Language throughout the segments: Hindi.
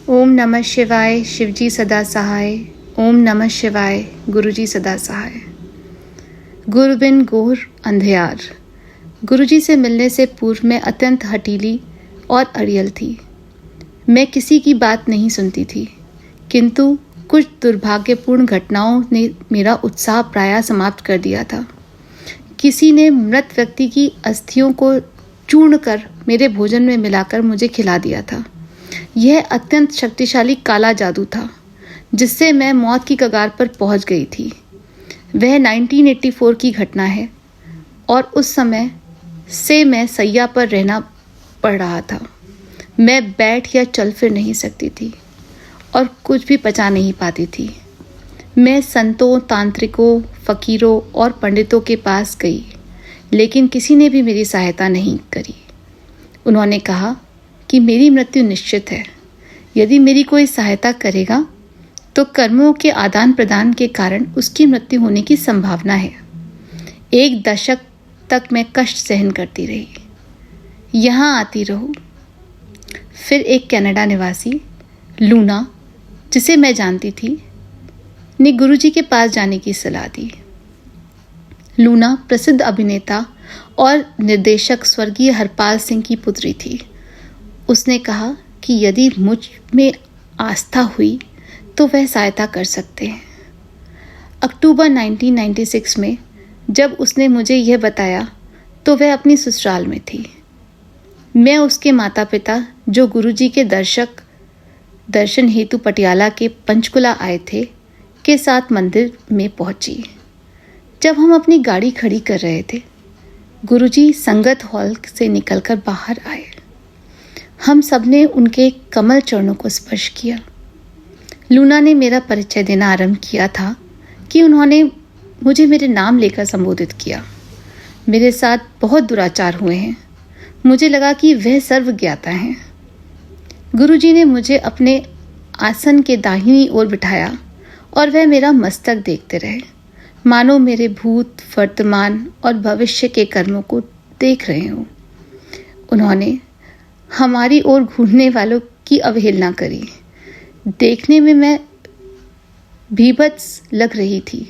ओम नमः शिवाय, शिवजी सदा सहाय। ओम नमः शिवाय, गुरुजी सदा सहाय। गुरु बिन घोर अंधियार। गुरुजी से मिलने से पूर्व मैं अत्यंत हठीली और अड़ियल थी। मैं किसी की बात नहीं सुनती थी, किंतु कुछ दुर्भाग्यपूर्ण घटनाओं ने मेरा उत्साह प्रायः समाप्त कर दिया था। किसी ने मृत व्यक्ति की अस्थियों को चूर्ण कर मेरे भोजन में मिलाकर मुझे खिला दिया था। यह अत्यंत शक्तिशाली काला जादू था, जिससे मैं मौत की कगार पर पहुंच गई थी। वह 1984 की घटना है और उस समय से मैं सैया पर रहना पड़ रहा था। मैं बैठ या चल फिर नहीं सकती थी और कुछ भी पचा नहीं पाती थी। मैं संतों, तांत्रिकों, फकीरों और पंडितों के पास गई, लेकिन किसी ने भी मेरी सहायता नहीं करी। उन्होंने कहा कि मेरी मृत्यु निश्चित है। यदि मेरी कोई सहायता करेगा तो कर्मों के आदान प्रदान के कारण उसकी मृत्यु होने की संभावना है। 1 दशक तक मैं कष्ट सहन करती रही। यहाँ आती रहूं। फिर एक कनाडा निवासी लूना, जिसे मैं जानती थी, ने गुरुजी के पास जाने की सलाह दी। लूना प्रसिद्ध अभिनेता और निर्देशक स्वर्गीय हरपाल सिंह की पुत्री थी। उसने कहा कि यदि मुझ में आस्था हुई तो वह सहायता कर सकते हैं। अक्टूबर 1996 में जब उसने मुझे यह बताया तो वह अपनी ससुराल में थी। मैं उसके माता पिता, जो गुरुजी के दर्शन हेतु पटियाला के पंचकुला आए थे, के साथ मंदिर में पहुंची। जब हम अपनी गाड़ी खड़ी कर रहे थे, गुरुजी संगत हॉल से निकलकर बाहर आए। हम सबने उनके कमल चरणों को स्पर्श किया। लूना ने मेरा परिचय देना आरंभ किया था कि उन्होंने मुझे मेरे नाम लेकर संबोधित किया। मेरे साथ बहुत दुराचार हुए हैं। मुझे लगा कि वह सर्वज्ञाता हैं। गुरुजी ने मुझे अपने आसन के दाहिनी ओर बिठाया और वह मेरा मस्तक देखते रहे, मानो मेरे भूत, वर्तमान और भविष्य के कर्मों को देख रहे हों। उन्होंने हमारी ओर घूरने वालों की अवहेलना करी। देखने में मैं भीभत्स लग रही थी।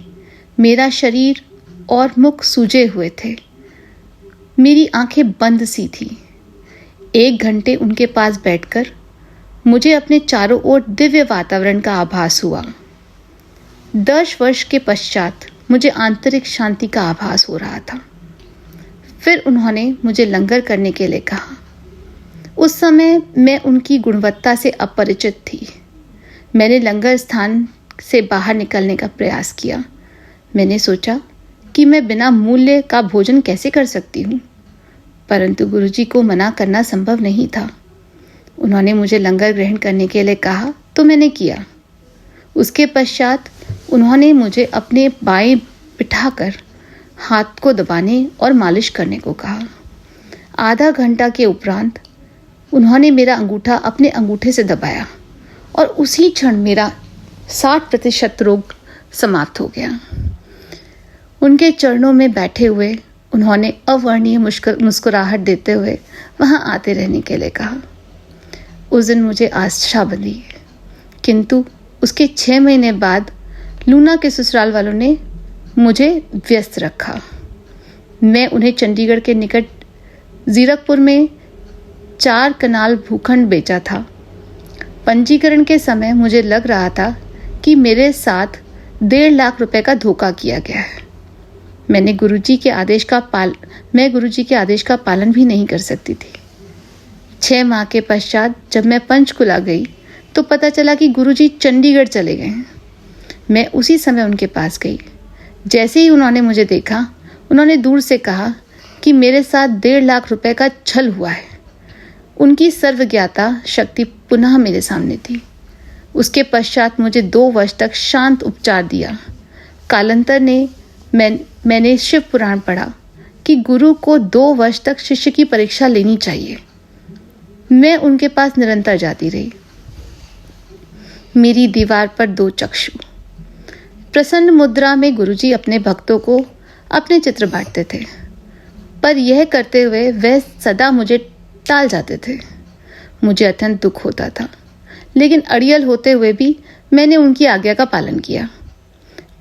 मेरा शरीर और मुख सूजे हुए थे। मेरी आंखें बंद सी थी। 1 घंटे उनके पास बैठकर मुझे अपने चारों ओर दिव्य वातावरण का आभास हुआ। 10 वर्ष के पश्चात मुझे आंतरिक शांति का आभास हो रहा था। फिर उन्होंने मुझे लंगर करने के लिए कहा। उस समय मैं उनकी गुणवत्ता से अपरिचित थी। मैंने लंगर स्थान से बाहर निकलने का प्रयास किया। मैंने सोचा कि मैं बिना मूल्य का भोजन कैसे कर सकती हूँ, परंतु गुरुजी को मना करना संभव नहीं था। उन्होंने मुझे लंगर ग्रहण करने के लिए कहा तो मैंने किया। उसके पश्चात उन्होंने मुझे अपने बाएं बिठाकर हाथ को दबाने और मालिश करने को कहा। आधा घंटा के उपरांत उन्होंने मेरा अंगूठा अपने अंगूठे से दबाया और उसी क्षण मेरा 60% रोग समाप्त हो गया। उनके चरणों में बैठे हुए उन्होंने अवर्णनीय मुस्कुराहट देते हुए वहां आते रहने के लिए कहा। उस दिन मुझे आशा बंधी, किंतु उसके 6 महीने बाद लूना के ससुराल वालों ने मुझे व्यस्त रखा। मैं उन्हें चंडीगढ़ के निकट जीरकपुर में 4 कनाल भूखंड बेचा था। पंजीकरण के समय मुझे लग रहा था कि मेरे साथ 1.5 लाख रुपए का धोखा किया गया है। मैं गुरुजी के आदेश का पालन भी नहीं कर सकती थी। 6 माह के पश्चात जब मैं पंचकुला गई तो पता चला कि गुरुजी चंडीगढ़ चले गए हैं। मैं उसी समय उनके पास गई। जैसे ही उन्होंने मुझे देखा, उन्होंने दूर से कहा कि मेरे साथ 1.5 लाख रुपए का छल हुआ है। उनकी सर्वज्ञाता शक्ति पुनः मेरे सामने थी। उसके पश्चात मुझे 2 वर्ष तक शांत उपचार दिया। कालांतर ने मैंने शिव पुराण पढ़ा कि गुरु को 2 वर्ष तक शिष्य की परीक्षा लेनी चाहिए। मैं उनके पास निरंतर जाती रही। मेरी दीवार पर 2 चक्षु। प्रसन्न मुद्रा में गुरुजी अपने भक्तों को अपने चित्र बांटते थे, पर यह करते हुए वह सदा मुझे टाल जाते थे। मुझे अत्यंत दुख होता था, लेकिन अड़ियल होते हुए भी मैंने उनकी आज्ञा का पालन किया।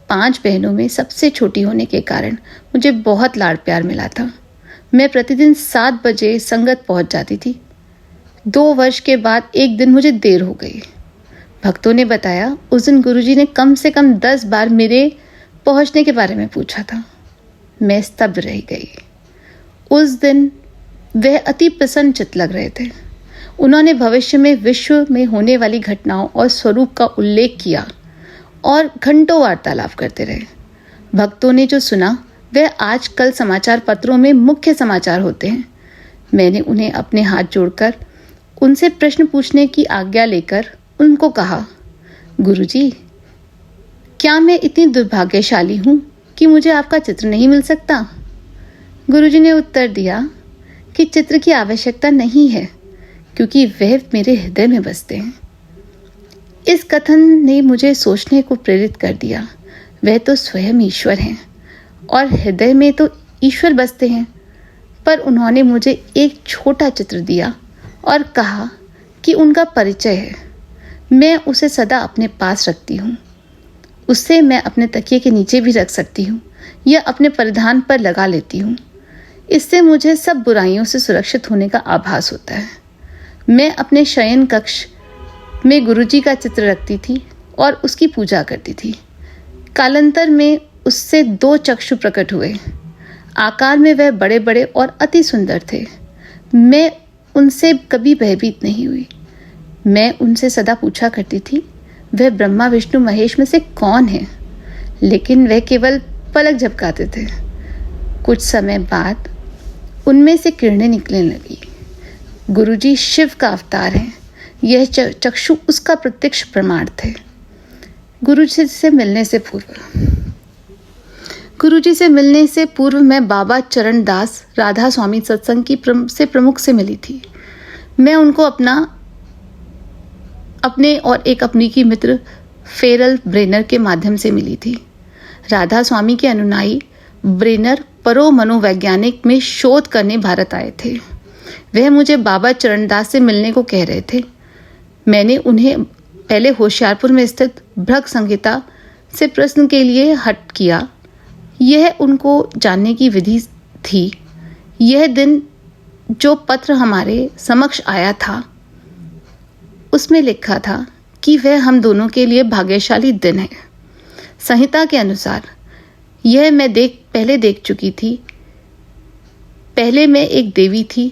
5 बहनों में सबसे छोटी होने के कारण मुझे बहुत लाड़ प्यार मिला था। मैं प्रतिदिन 7 बजे संगत पहुंच जाती थी। 2 वर्ष के बाद एक दिन मुझे देर हो गई। भक्तों ने बताया उस दिन गुरुजी ने कम से कम 10 बार मेरे पहुंचने के बारे में पूछा था। मैं स्तब्ध रह गई। उस दिन वह अति प्रसन्नचित्त लग रहे थे। उन्होंने भविष्य में विश्व में होने वाली घटनाओं और स्वरूप का उल्लेख किया और घंटों वार्तालाप करते रहे। भक्तों ने जो सुना वह आजकल समाचार पत्रों में मुख्य समाचार होते हैं। मैंने उन्हें अपने हाथ जोड़कर उनसे प्रश्न पूछने की आज्ञा लेकर उनको कहा, गुरुजी, क्या मैं इतनी दुर्भाग्यशाली हूँ कि मुझे आपका चित्र नहीं मिल सकता? गुरुजी ने उत्तर दिया कि चित्र की आवश्यकता नहीं है, क्योंकि वह मेरे हृदय में बसते हैं। इस कथन ने मुझे सोचने को प्रेरित कर दिया। वह तो स्वयं ईश्वर हैं और हृदय में तो ईश्वर बसते हैं, पर उन्होंने मुझे एक छोटा चित्र दिया और कहा कि उनका परिचय है। मैं उसे सदा अपने पास रखती हूँ। उससे मैं अपने तकिए के नीचे भी रख सकती हूँ या अपने परिधान पर लगा लेती हूँ। इससे मुझे सब बुराइयों से सुरक्षित होने का आभास होता है। मैं अपने शयन कक्ष में गुरुजी का चित्र रखती थी और उसकी पूजा करती थी। कालांतर में उससे 2 चक्षु प्रकट हुए। आकार में वह बड़े बड़े और अति सुंदर थे। मैं उनसे कभी भयभीत नहीं हुई। मैं उनसे सदा पूछा करती थी, वह ब्रह्मा विष्णु महेश में से कौन है? लेकिन वह केवल पलक झपकाते थे। कुछ समय बाद उनमें से किरणें निकलने लगी। गुरुजी शिव का अवतार हैं। यह चक्षु उसका प्रत्यक्ष प्रमाण थे। गुरुजी से मिलने से पूर्व मैं बाबा चरणदास राधा स्वामी सत्संग की प्रमुख से मिली थी। मैं उनको अपने और एक अफ्रीकी मित्र फेरल ब्रेनर के माध्यम से मिली थी। राधा स्वामी के अनुयायी ब्रेनर परो मनोवैज्ञानिक में शोध करने भारत आए थे। वह मुझे बाबा चरणदास से मिलने को कह रहे थे। मैंने उन्हें पहले होशियारपुर में स्थित भृग संहिता से प्रश्न के लिए हट किया। यह उनको जानने की विधि थी। यह दिन जो पत्र हमारे समक्ष आया था उसमें लिखा था कि वह हम दोनों के लिए भाग्यशाली दिन है। संहिता के अनुसार यह मैं पहले देख चुकी थी। पहले मैं एक देवी थी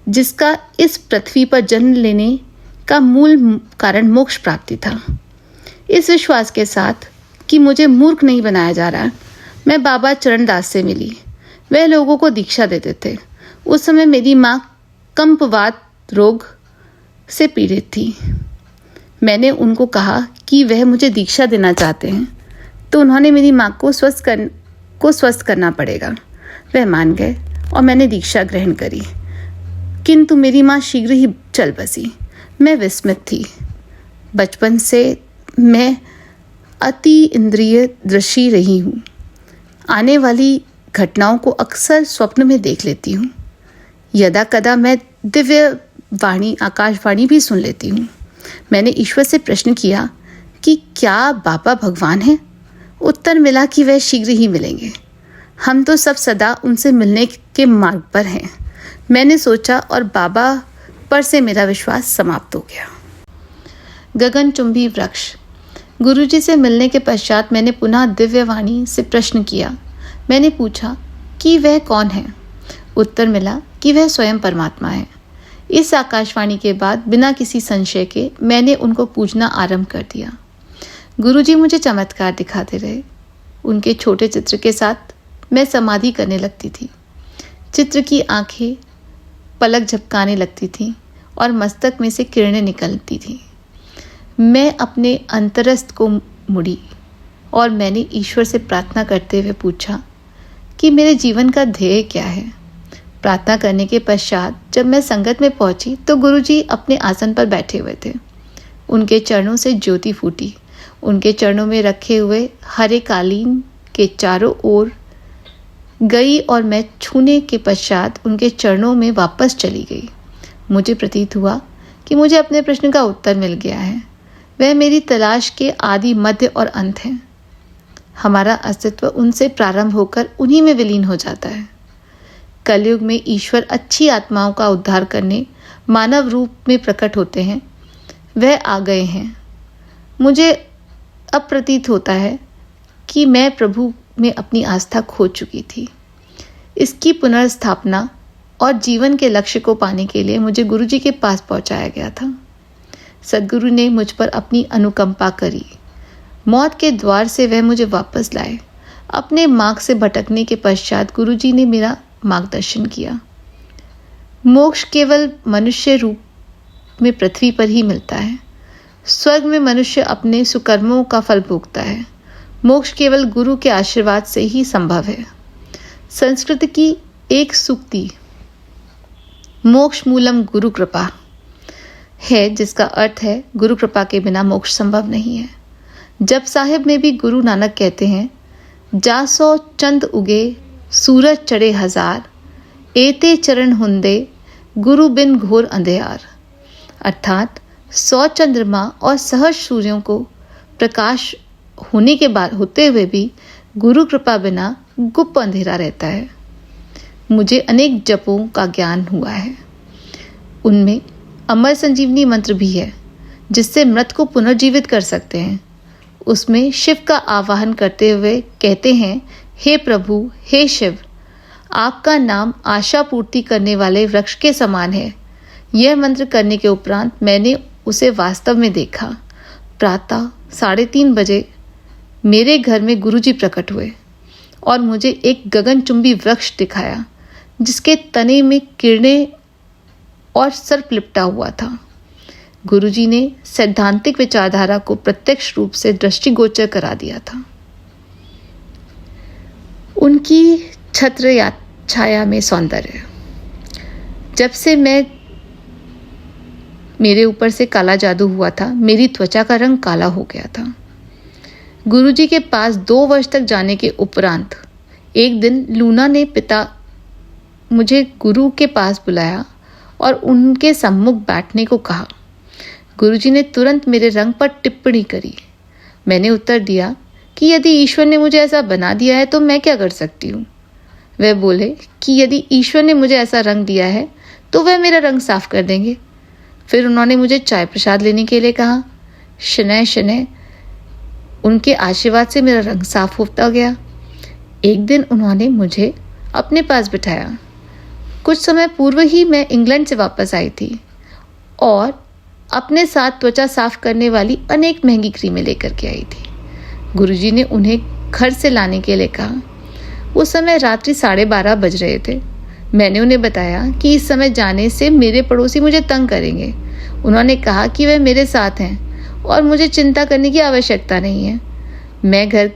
जिसका इस पृथ्वी पर जन्म लेने का मूल कारण मोक्ष प्राप्ति था। इस विश्वास के साथ कि मुझे मूर्ख नहीं बनाया जा रहा, मैं बाबा चरणदास से मिली। वह लोगों को दीक्षा देते थे। उस समय मेरी माँ कंपवात रोग से पीड़ित थी। मैंने उनको कहा कि वह मुझे दीक्षा देना चाहते हैं, तो उन्होंने मेरी माँ को स्वस्थ करना पड़ेगा। वह मान गए और मैंने दीक्षा ग्रहण करी, किंतु मेरी माँ शीघ्र ही चल बसी। मैं विस्मित थी। बचपन से मैं अति इंद्रिय दृष्टि रही हूँ। आने वाली घटनाओं को अक्सर स्वप्न में देख लेती हूँ। यदा कदा मैं दिव्य वाणी आकाशवाणी भी सुन लेती हूँ। मैंने ईश्वर से प्रश्न किया कि क्या बाबा भगवान हैं? उत्तर मिला कि वह शीघ्र ही मिलेंगे। हम तो सब सदा उनसे मिलने के मार्ग पर हैं। मैंने सोचा और बाबा पर से मेरा विश्वास समाप्त हो गया। गगनचुंबी वृक्ष। गुरुजी से मिलने के पश्चात मैंने पुनः दिव्यवाणी से प्रश्न किया। मैंने पूछा कि वह कौन है? उत्तर मिला कि वह स्वयं परमात्मा है। इस आकाशवाणी के बाद बिना किसी संशय के मैंने उनको पूजना आरंभ कर दिया। गुरुजी मुझे चमत्कार दिखाते रहे। उनके छोटे चित्र के साथ मैं समाधि करने लगती थी। चित्र की आंखें पलक झपकाने लगती थीं और मस्तक में से किरणें निकलती थीं। मैं अपने अंतरस्थ को मुड़ी और मैंने ईश्वर से प्रार्थना करते हुए पूछा कि मेरे जीवन का ध्येय क्या है। प्रार्थना करने के पश्चात जब मैं संगत में पहुंची तो गुरुजी अपने आसन पर बैठे हुए थे। उनके चरणों से ज्योति फूटी। उनके चरणों में रखे हुए हरे कालीन के चारों ओर गई और मैं छूने के पश्चात उनके चरणों में वापस चली गई। मुझे प्रतीत हुआ कि मुझे अपने प्रश्न का उत्तर मिल गया है। वह मेरी तलाश के आदि, मध्य और अंत हैं। हमारा अस्तित्व उनसे प्रारंभ होकर उन्हीं में विलीन हो जाता है। कलयुग में ईश्वर अच्छी आत्माओं का उद्धार करने मानव रूप में प्रकट होते हैं। वह आ गए हैं। मुझे अब प्रतीत होता है कि मैं प्रभु में अपनी आस्था खो चुकी थी। इसकी पुनर्स्थापना और जीवन के लक्ष्य को पाने के लिए मुझे गुरुजी के पास पहुंचाया गया था। सद्गुरु ने मुझ पर अपनी अनुकंपा करी। मौत के द्वार से वह मुझे वापस लाए। अपने मार्ग से भटकने के पश्चात गुरुजी ने मेरा मार्गदर्शन किया। मोक्ष केवल मनुष्य रूप में पृथ्वी पर ही मिलता है। स्वर्ग में मनुष्य अपने सुकर्मों का फल भोगता है। मोक्ष केवल गुरु के आशीर्वाद से ही संभव है। संस्कृत की एक सूक्ति मोक्ष मूलम गुरु कृपा है, जिसका अर्थ है गुरु कृपा के बिना मोक्ष संभव नहीं है। जप साहिब में भी गुरु नानक कहते हैं, जा सौ चंद उगे सूरज चढ़े हजार, एते चरण हुंदे गुरु बिन घोर अंधेयार। अर्थात 100 चंद्रमा और सहस्र सूर्यों को प्रकाश होने के बाद होते हुए भी गुरु कृपा बिना गुप्त अंधेरा रहता है। मुझे अनेक जपों का ज्ञान हुआ है। उनमें अमर संजीवनी मंत्र भी है, जिससे मृत को पुनर्जीवित कर सकते हैं। उसमें शिव का आवाहन करते हुए कहते हैं, हे प्रभु, हे शिव, आपका नाम आशा पूर्ति करने वाले वृक्ष के समान है। यह मंत्र करने के उपरांत मैंने उसे वास्तव में देखा। प्रातः 3:30 बजे मेरे घर में गुरुजी प्रकट हुए और मुझे एक गगनचुंबी वृक्ष दिखाया, जिसके तने में किरणें और सर्प लिपटा हुआ था। गुरुजी ने सैद्धांतिक विचारधारा को प्रत्यक्ष रूप से दृष्टिगोचर करा दिया था। उनकी छत्र छाया में सौंदर्य। जब से मेरे ऊपर से काला जादू हुआ था, मेरी त्वचा का रंग काला हो गया था। गुरुजी के पास 2 वर्ष तक जाने के उपरांत एक दिन लूना ने पिता मुझे गुरु के पास बुलाया और उनके सम्मुख बैठने को कहा। गुरुजी ने तुरंत मेरे रंग पर टिप्पणी करी। मैंने उत्तर दिया कि यदि ईश्वर ने मुझे ऐसा बना दिया है तो मैं क्या कर सकती हूँ। वह बोले कि यदि ईश्वर ने मुझे ऐसा रंग दिया है तो वह मेरा रंग साफ कर देंगे। फिर उन्होंने मुझे चाय प्रसाद लेने के लिए कहा। शनैः शनैः उनके आशीर्वाद से मेरा रंग साफ होता गया। एक दिन उन्होंने मुझे अपने पास बिठाया। कुछ समय पूर्व ही मैं इंग्लैंड से वापस आई थी और अपने साथ त्वचा साफ करने वाली अनेक महंगी क्रीमें लेकर के आई थी। गुरुजी ने उन्हें घर से लाने के लिए कहा। उस समय रात्रि 12:30 बज रहे थे। मैंने उन्हें बताया कि इस समय जाने से मेरे पड़ोसी मुझे तंग करेंगे। उन्होंने कहा कि वे मेरे साथ हैं और मुझे चिंता करने की आवश्यकता नहीं है। मैं घर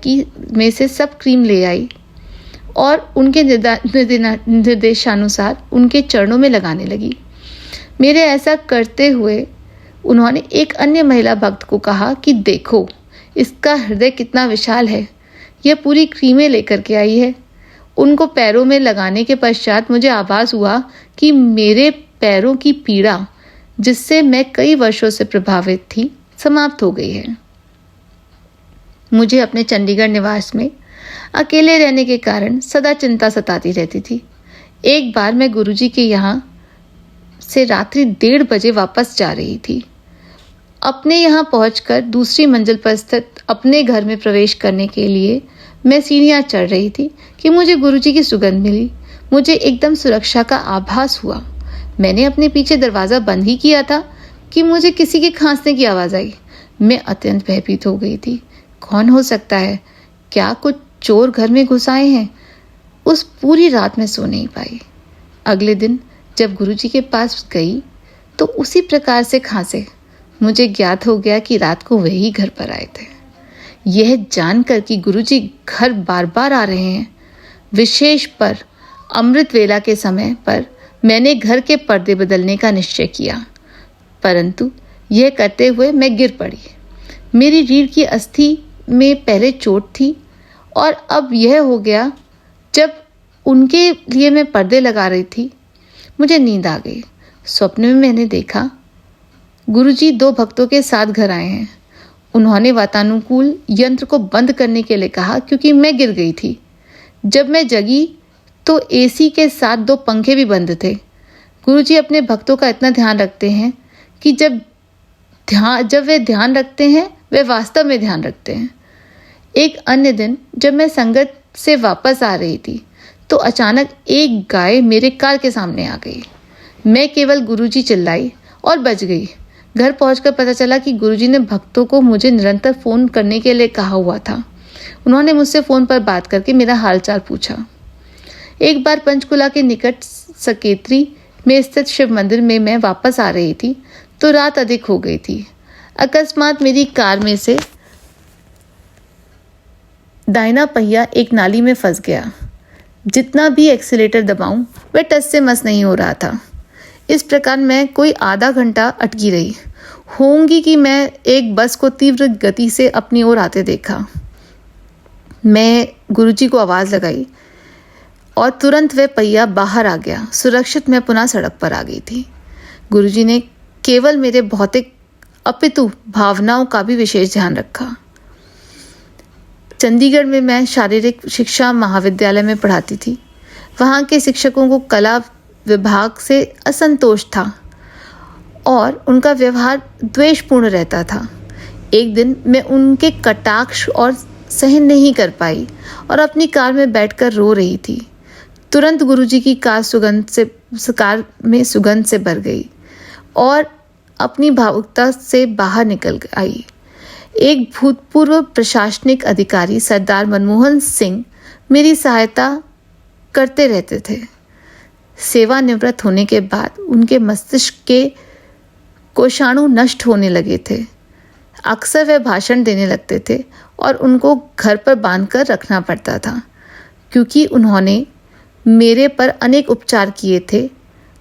में से सब क्रीम ले आई और उनके निर्देशानुसार उनके चरणों में लगाने लगी। मेरे ऐसा करते हुए उन्होंने एक अन्य महिला भक्त को कहा कि देखो, इसका हृदय कितना विशाल है, यह पूरी क्रीमें लेकर के आई है। उनको पैरों में लगाने के पश्चात मुझे आभास हुआ कि मेरे पैरों की पीड़ा, जिससे मैं कई वर्षों से प्रभावित थी, समाप्त हो गई है। मुझे अपने चंडीगढ़ निवास में अकेले रहने के कारण सदा चिंता सताती रहती थी। एक बार मैं गुरुजी के यहाँ से रात्रि 1:30 बजे वापस जा रही थी। अपने यहाँ पहुंचकर दूसरी मंजिल पर स्थित अपने घर में प्रवेश करने के लिए मैं सीढ़ियाँ चढ़ रही थी कि मुझे गुरुजी की सुगंध मिली। मुझे एकदम सुरक्षा का आभास हुआ। मैंने अपने पीछे दरवाज़ा बंद ही किया था कि मुझे किसी के खांसने की आवाज़ आई। मैं अत्यंत भयभीत हो गई थी। कौन हो सकता है? क्या कुछ चोर घर में घुस आए हैं? उस पूरी रात में सो नहीं पाई। अगले दिन जब गुरुजी के पास गई तो उसी प्रकार से खांसे। मुझे ज्ञात हो गया कि रात को वही घर पर आए थे। यह जानकर कि गुरुजी घर बार बार आ रहे हैं, विशेष पर अमृत वेला के समय पर मैंने घर के पर्दे बदलने का निश्चय किया, परंतु यह करते हुए मैं गिर पड़ी। मेरी रीढ़ की अस्थि में पहले चोट थी और अब यह हो गया। जब उनके लिए मैं पर्दे लगा रही थी, मुझे नींद आ गई। स्वप्न में मैंने देखा गुरुजी 2 भक्तों के साथ घर आए हैं। उन्होंने वातानुकूल यंत्र को बंद करने के लिए कहा क्योंकि मैं गिर गई थी। जब मैं जगी तो एसी के साथ 2 पंखे भी बंद थे। गुरुजी अपने भक्तों का इतना ध्यान रखते हैं कि जब वे ध्यान रखते हैं वे वास्तव में ध्यान रखते हैं। एक अन्य दिन जब मैं संगत से वापस आ रही थी तो अचानक एक गाय मेरे कार के सामने आ गई। मैं केवल गुरुजी चिल्लाई और बच गई। घर पहुंचकर पता चला कि गुरुजी ने भक्तों को मुझे निरंतर फ़ोन करने के लिए कहा हुआ था। उन्होंने मुझसे फ़ोन पर बात करके मेरा हालचाल पूछा। एक बार पंचकुला के निकट सकेत्री में स्थित शिव मंदिर में मैं वापस आ रही थी तो रात अधिक हो गई थी। अकस्मात मेरी कार में से दाहिना पहिया एक नाली में फंस गया। जितना भी एक्सीलेटर दबाऊं वह टस से मस नहीं हो रहा था। इस प्रकार मैं कोई आधा घंटा अटकी रही होंगी कि मैं एक बस को तीव्र गति से अपनी ओर आते देखा। मैं गुरुजी को आवाज़ लगाई और तुरंत वह पहिया बाहर आ गया। सुरक्षित मैं पुनः सड़क पर आ गई थी। गुरुजी ने केवल मेरे भौतिक अपितु भावनाओं का भी विशेष ध्यान रखा। चंडीगढ़ में मैं शारीरिक शिक्षा महाविद्यालय में पढ़ाती थी। वहाँ के शिक्षकों को कला विभाग से असंतोष था और उनका व्यवहार द्वेषपूर्ण रहता था। एक दिन मैं उनके कटाक्ष और सहन नहीं कर पाई और अपनी कार में बैठकर रो रही थी। तुरंत गुरुजी की कार में सुगंध से भर गई और अपनी भावुकता से बाहर निकल आई। एक भूतपूर्व प्रशासनिक अधिकारी सरदार मनमोहन सिंह मेरी सहायता करते रहते थे। सेवानिवृत्त होने के बाद उनके मस्तिष्क के कोषाणु नष्ट होने लगे थे। अक्सर वे भाषण देने लगते थे और उनको घर पर बांधकर रखना पड़ता था। क्योंकि उन्होंने मेरे पर अनेक उपचार किए थे,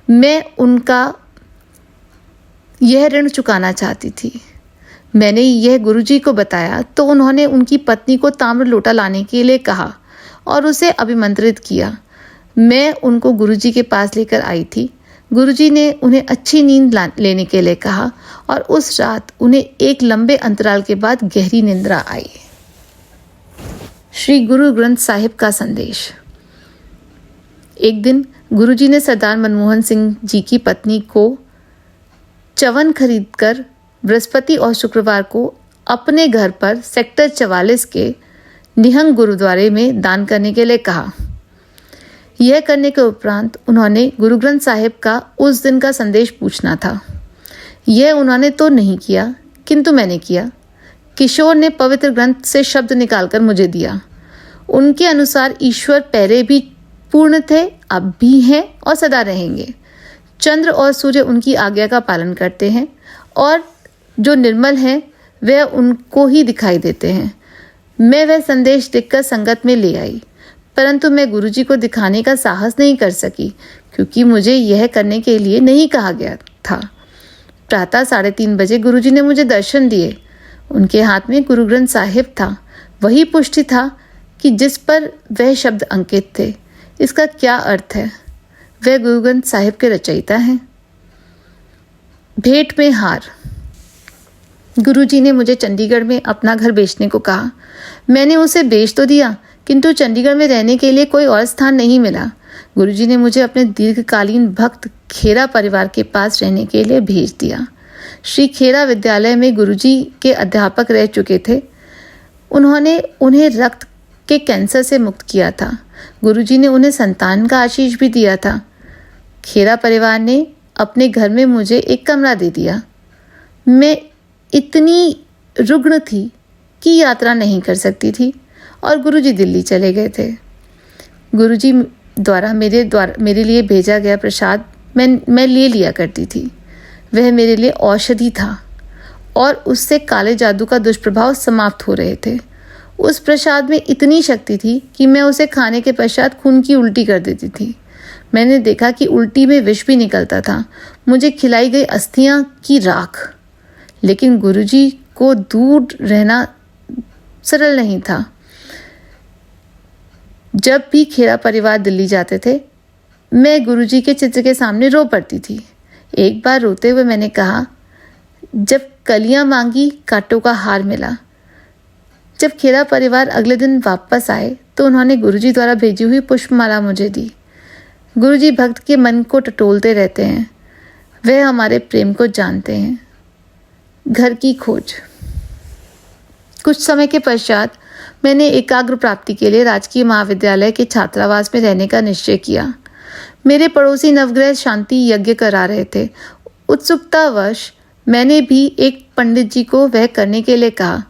मैं उनका यह ऋण चुकाना चाहती थी। मैंने यह गुरुजी को बताया तो उन्होंने उनकी पत्नी को ताम्र लोटा लाने के लिए कहा और उसे अभिमंत्रित किया। मैं उनको गुरुजी के पास लेकर आई थी। गुरुजी ने उन्हें अच्छी नींद लेने के लिए कहा और उस रात उन्हें एक लंबे अंतराल के बाद गहरी निंद्रा आई। श्री गुरु ग्रंथ साहिब का संदेश। एक दिन गुरुजी ने सरदार मनमोहन सिंह जी की पत्नी को चवन खरीदकर बृहस्पति और शुक्रवार को अपने घर पर सेक्टर 44 के निहंग गुरुद्वारे में दान करने के लिए कहा। यह करने के उपरांत उन्होंने गुरु ग्रंथ साहिब का उस दिन का संदेश पूछना था। यह उन्होंने तो नहीं किया, किंतु मैंने किया। किशोर ने पवित्र ग्रंथ से शब्द निकालकर मुझे दिया। उनके अनुसार ईश्वर पहले भी पूर्ण थे, अब भी हैं और सदा रहेंगे। चंद्र और सूर्य उनकी आज्ञा का पालन करते हैं और जो निर्मल हैं वह उनको ही दिखाई देते हैं। मैं वह संदेश लिखकर संगत में ले आई, परंतु मैं गुरुजी को दिखाने का साहस नहीं कर सकी क्योंकि मुझे यह करने के लिए नहीं कहा गया था। प्रातः 3:30 बजे गुरुजी ने मुझे दर्शन दिए। उनके हाथ में गुरु ग्रंथ साहिब था। वही पुष्टि था कि जिस पर वह शब्द अंकित थे। इसका क्या अर्थ है? वह गुरु ग्रंथ साहिब के रचयिता हैं। भेंट में हार। गुरुजी ने मुझे चंडीगढ़ में अपना घर बेचने को कहा। मैंने उसे बेच तो दिया, किंतु चंडीगढ़ में रहने के लिए कोई और स्थान नहीं मिला। गुरुजी ने मुझे अपने दीर्घकालीन भक्त खेरा परिवार के पास रहने के लिए भेज दिया। श्री खेरा विद्यालय में गुरुजी के अध्यापक रह चुके थे। उन्होंने उन्हें रक्त के कैंसर से मुक्त किया था। गुरुजी ने उन्हें संतान का आशीष भी दिया था। खेरा परिवार ने अपने घर में मुझे एक कमरा दे दिया। मैं इतनी रुग्ण थी कि यात्रा नहीं कर सकती थी और गुरुजी दिल्ली चले गए थे। गुरुजी द्वारा मेरे लिए भेजा गया प्रसाद मैं ले लिया करती थी। वह मेरे लिए औषधि था और उससे काले जादू का दुष्प्रभाव समाप्त हो रहे थे। उस प्रसाद में इतनी शक्ति थी कि मैं उसे खाने के पश्चात खून की उल्टी कर देती थी। मैंने देखा कि उल्टी में विष भी निकलता था। मुझे खिलाई गई अस्थियां की राख। लेकिन गुरुजी को दूर रहना सरल नहीं था। जब भी खेरा परिवार दिल्ली जाते थे, मैं गुरुजी के चित्र के सामने रो पड़ती थी। एक बार रोते हुए मैंने कहा, जब कलियां मांगी कांटों का हार मिला। जब खेरा परिवार अगले दिन वापस आए तो उन्होंने गुरुजी द्वारा भेजी हुई पुष्पमाला मुझे दी। गुरुजी भक्त के मन को टटोलते रहते हैं, वह हमारे प्रेम को जानते हैं। घर की खोज। कुछ समय के पश्चात मैंने एकाग्र प्राप्ति के लिए राजकीय महाविद्यालय के छात्रावास में रहने का निश्चय किया। मेरे पड़ोसी नवग्रह शांति यज्ञ करा रहे थे। उत्सुकतावश मैंने भी एक पंडित जी को वह करने के लिए कहा।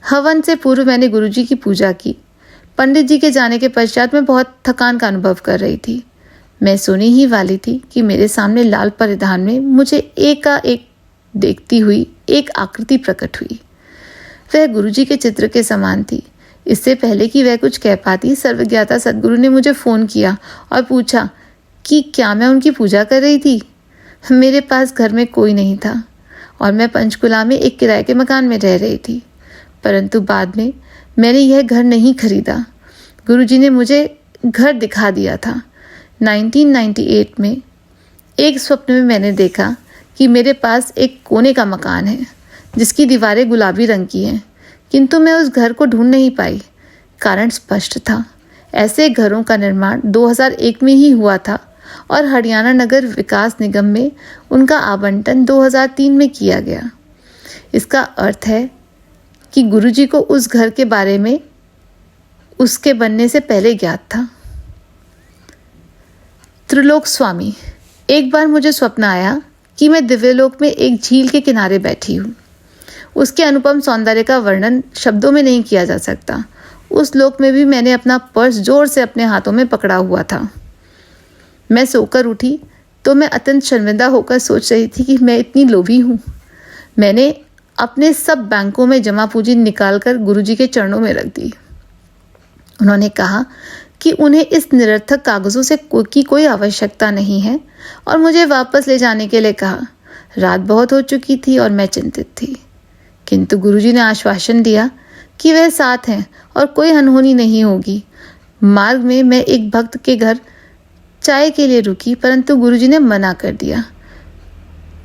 हवन से पूर्व मैंने गुरुजी की पूजा की। पंडित जी के जाने के पश्चात मैं बहुत थकान का अनुभव कर रही थी। मैं सोने ही वाली थी कि मेरे सामने लाल परिधान में मुझे एकाएक देखती हुई एक आकृति प्रकट हुई। वह गुरुजी के चित्र के समान थी। इससे पहले कि वह कुछ कह पाती, सर्वज्ञाता सद्गुरु ने मुझे फ़ोन किया और पूछा कि क्या मैं उनकी पूजा कर रही थी। मेरे पास घर में कोई नहीं था और मैं पंचकुला में एक किराए के मकान में रह रही थी, परंतु बाद में मैंने यह घर नहीं खरीदा। गुरुजी ने मुझे घर दिखा दिया था। 1998 में एक स्वप्न में मैंने देखा कि मेरे पास एक कोने का मकान है जिसकी दीवारें गुलाबी रंग की हैं, किंतु मैं उस घर को ढूंढ नहीं पाई। कारण स्पष्ट था, ऐसे घरों का निर्माण 2001 में ही हुआ था और हरियाणा नगर विकास निगम में उनका आवंटन 2003 में किया गया। इसका अर्थ है कि गुरुजी को उस घर के बारे में उसके बनने से पहले ज्ञात था। त्रिलोक स्वामी। एक बार मुझे स्वप्न आया कि मैं दिव्यलोक में एक झील के किनारे बैठी हूँ। उसके अनुपम सौंदर्य का वर्णन शब्दों में नहीं किया जा सकता। उस लोक में भी मैंने अपना पर्स जोर से अपने हाथों में पकड़ा हुआ था। मैं सोकर उठी तो मैं अत्यंत शर्मिंदा होकर सोच रही थी कि मैं इतनी लोभी हूँ। मैंने अपने सब बैंकों में जमा पूंजी निकालकर गुरुजी के चरणों में रख दी। उन्होंने कहा कि उन्हें इस निरर्थक कागज़ों से की कोई आवश्यकता नहीं है और मुझे वापस ले जाने के लिए कहा। रात बहुत हो चुकी थी और मैं चिंतित थी, किंतु गुरुजी ने आश्वासन दिया कि वह साथ हैं और कोई अनहोनी नहीं होगी। मार्ग में मैं एक भक्त के घर चाय के लिए रुकी, परंतु गुरुजी ने मना कर दिया।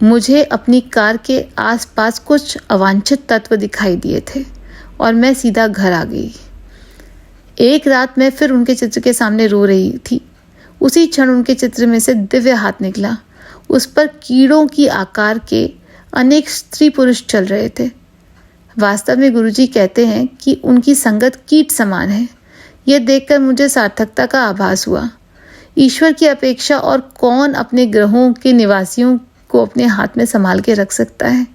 मुझे अपनी कार के आसपास कुछ अवांछित तत्व दिखाई दिए थे और मैं सीधा घर आ गई। एक रात मैं फिर उनके चित्र के सामने रो रही थी। उसी क्षण उनके चित्र में से दिव्य हाथ निकला। उस पर कीड़ों की आकार के अनेक स्त्री पुरुष चल रहे थे। वास्तव में गुरुजी कहते हैं कि उनकी संगत कीट समान है। यह देखकर मुझे सार्थकता का आभास हुआ। ईश्वर की अपेक्षा और कौन अपने ग्रहों के निवासियों को अपने हाथ में संभाल के रख सकता है।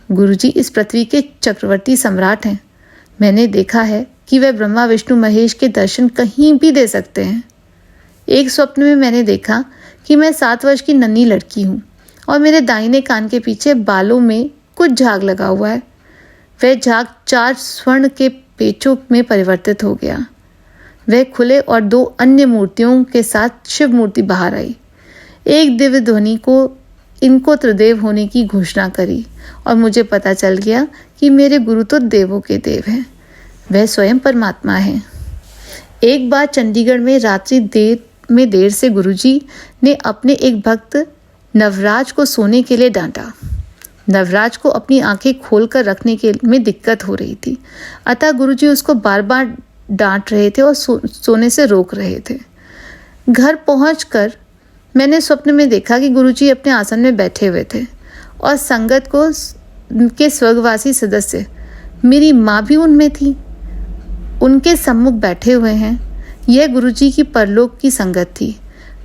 गुरुजी इस पृथ्वी के चक्रवर्ती सम्राट हैं। मैंने देखा है कि वह ब्रह्मा विष्णु महेश के दर्शन कहीं भी दे सकते हैं। एक स्वप्न में मैंने देखा कि मैं 7 वर्ष की नन्ही लड़की हूँ और मेरे दाहिने कान के पीछे बालों में कुछ झाग लगा हुआ है। वह झाग 4 स्वर्ण के पेचों में परिवर्तित हो गया। वह खुले और 2 अन्य मूर्तियों के साथ शिव मूर्ति बाहर आई। एक दिव्य ध्वनि को इनको त्रिदेव होने की घोषणा करी और मुझे पता चल गया कि मेरे गुरु तो देवों के देव हैं। वह स्वयं परमात्मा है। एक बार चंडीगढ़ में रात्रि देर से गुरुजी ने अपने एक भक्त नवराज को सोने के लिए डांटा। नवराज को अपनी आंखें खोलकर रखने के में दिक्कत हो रही थी, अतः गुरुजी उसको बार बार डांट रहे थे और सोने से रोक रहे थे। घर पहुंचकर मैंने स्वप्न में देखा कि गुरुजी अपने आसन में बैठे हुए थे और संगत के स्वर्गवासी सदस्य, मेरी माँ भी उनमें थी, उनके सम्मुख बैठे हुए हैं। यह गुरुजी की परलोक की संगत थी।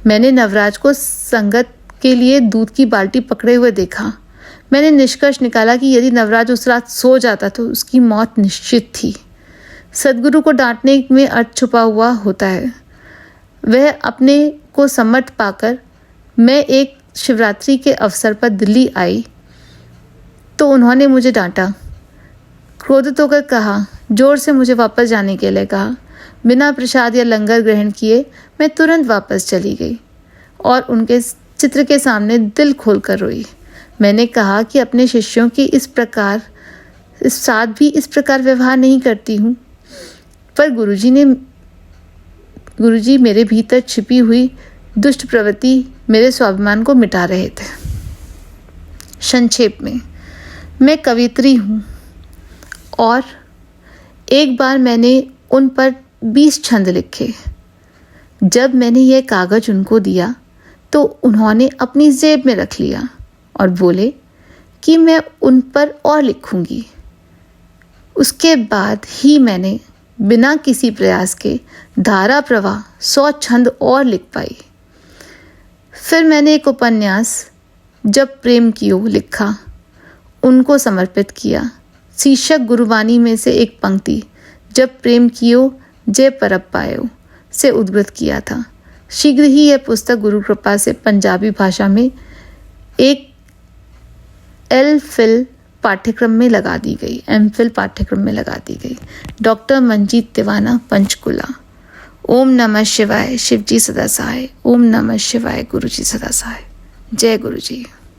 मैंने नवराज को संगत के लिए दूध की बाल्टी पकड़े हुए देखा। मैंने निष्कर्ष निकाला कि यदि नवराज उस रात सो जाता तो उसकी मौत निश्चित थी। सद्गुरु को डांटने में अर्थ छुपा हुआ होता है। वह अपने को समर्थ पाकर मैं एक शिवरात्रि के अवसर पर दिल्ली आई तो उन्होंने मुझे डांटा। क्रोधित होकर कहा, जोर से मुझे वापस जाने के लिए कहा। बिना प्रसाद या लंगर ग्रहण किए मैं तुरंत वापस चली गई और उनके चित्र के सामने दिल खोलकर रोई। मैंने कहा कि अपने शिष्यों की इस साथ भी इस प्रकार व्यवहार नहीं करती हूँ, पर गुरुजी मेरे भीतर छिपी हुई दुष्ट प्रवृत्ति मेरे स्वाभिमान को मिटा रहे थे। संक्षेप में मैं कवियत्री हूँ और एक बार मैंने उन पर 20 छंद लिखे। जब मैंने यह कागज़ उनको दिया तो उन्होंने अपनी जेब में रख लिया और बोले कि मैं उन पर और लिखूंगी। उसके बाद ही मैंने बिना किसी प्रयास के धारा प्रवाह 100 छंद और लिख पाई। फिर मैंने एक उपन्यास जब प्रेम कियो लिखा, उनको समर्पित किया। शीर्षक गुरुवाणी में से एक पंक्ति जब प्रेम कियो जय परब पायो से उद्धृत किया था। शीघ्र ही यह पुस्तक गुरु कृपा से पंजाबी भाषा में एक एमफिल पाठ्यक्रम में लगा दी गई। डॉक्टर मंजीत तिवाना, पंचकुला। ओम नमः शिवाय, शिवजी सदा सहाय। ओम नमः शिवाय, गुरुजी सदा सहाय। जय गुरुजी।